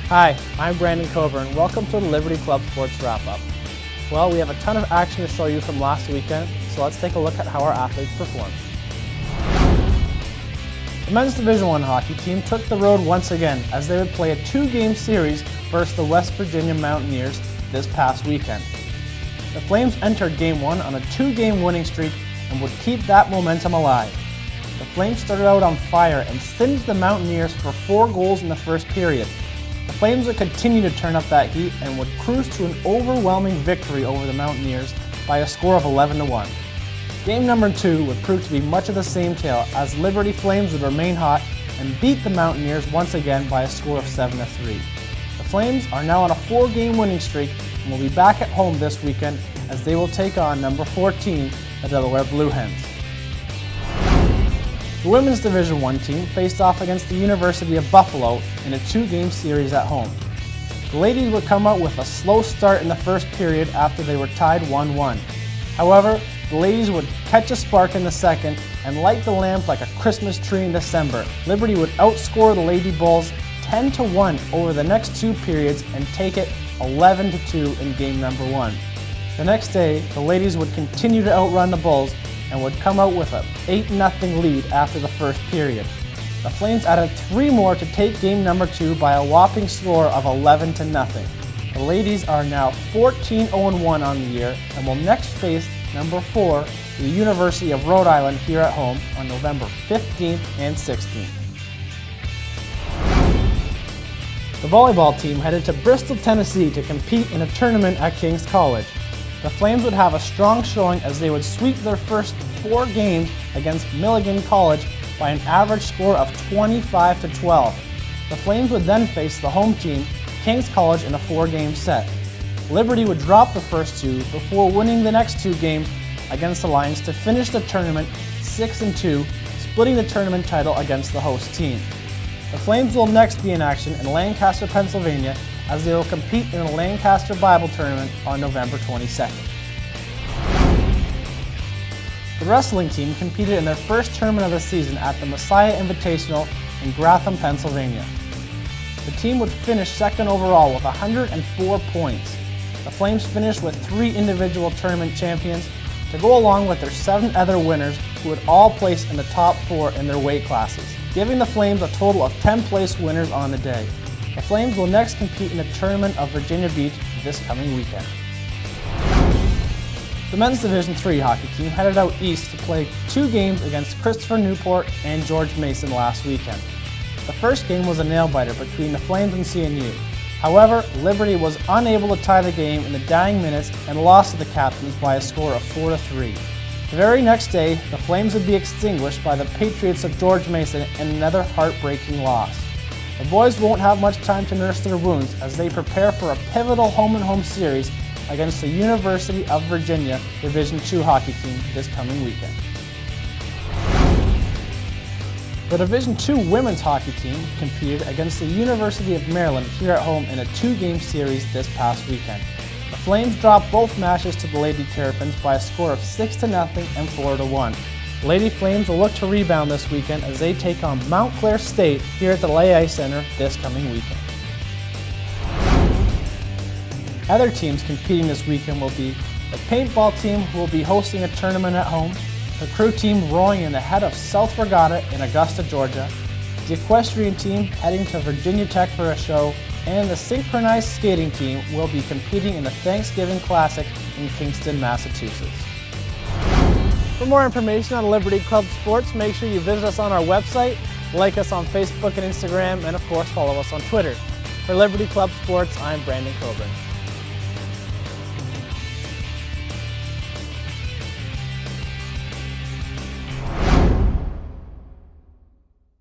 Hi, I'm Brandon Coburn. Welcome to the Liberty Club Sports Wrap-Up. Well, we have a ton of action to show you from last weekend, so let's take a look at how our athletes performed. The men's Division I hockey team took the road once again as they would play a two-game series versus the West Virginia Mountaineers this past weekend. The Flames entered Game 1 on a two-game winning streak and would keep that momentum alive. The Flames started out on fire and singed the Mountaineers for 4 goals in the first period. The Flames would continue to turn up that heat and would cruise to an overwhelming victory over the Mountaineers by a score of 11-1. Game number 2 would prove to be much of the same tale as Liberty Flames would remain hot and beat the Mountaineers once again by a score of 7-3. The Flames are now on a 4-game winning streak and will be back at home this weekend as they will take on number 14, the Delaware Blue Hens. The women's Division I team faced off against the University of Buffalo in a 2-game series at home. The ladies would come out with a slow start in the first period after they were tied 1-1. However, the ladies would catch a spark in the second and light the lamp like a Christmas tree in December. Liberty would outscore the Lady Bulls 10-1 over the next 2 periods and take it 11-2 in game number 1. The next day, the ladies would continue to outrun the Bulls and would come out with an 8-0 lead after the first period. The Flames added 3 more to take game number 2 by a whopping score of 11-0. The ladies are now 14-1 on the year and will next face number 4, the University of Rhode Island here at home on November 15th and 16th. The volleyball team headed to Bristol, Tennessee to compete in a tournament at King's College. The Flames would have a strong showing as they would sweep their first 4 games against Milligan College by an average score of 25-12. The Flames would then face the home team, King's College, in a 4-game set. Liberty would drop the first 2 before winning the next 2 games against the Lions to finish the tournament 6-2, splitting the tournament title against the host team. The Flames will next be in action in Lancaster, Pennsylvania, as they will compete in the Lancaster Bible Tournament on November 22nd. The wrestling team competed in their first tournament of the season at the Messiah Invitational in Gratham, Pennsylvania. The team would finish second overall with 104 points. The Flames finished with 3 individual tournament champions to go along with their 7 other winners who would all place in the top 4 in their weight classes, giving the Flames a total of 10 place winners on the day. The Flames will next compete in the Tournament of Virginia Beach this coming weekend. The men's Division III hockey team headed out east to play 2 games against Christopher Newport and George Mason last weekend. The first game was a nail-biter between the Flames and CNU. However, Liberty was unable to tie the game in the dying minutes and lost to the Captains by a score of 4-3. The very next day, the Flames would be extinguished by the Patriots of George Mason in another heartbreaking loss. The boys won't have much time to nurse their wounds as they prepare for a pivotal home-and-home series against the University of Virginia Division II hockey team this coming weekend. The Division II women's hockey team competed against the University of Maryland here at home in a 2-game series this past weekend. The Flames dropped both matches to the Lady Terrapins by a score of 6-0 and 4-1. Lady Flames will look to rebound this weekend as they take on Montclair State here at the Lehigh Center this coming weekend. Other teams competing this weekend will be the paintball team, who will be hosting a tournament at home, the crew team rowing in the head of South Regatta in Augusta, Georgia, the equestrian team heading to Virginia Tech for a show, and the synchronized skating team will be competing in the Thanksgiving Classic in Kingston, Massachusetts. For more information on Liberty Club Sports, make sure you visit us on our website, like us on Facebook and Instagram, and of course follow us on Twitter. For Liberty Club Sports, I'm Brandon Coburn.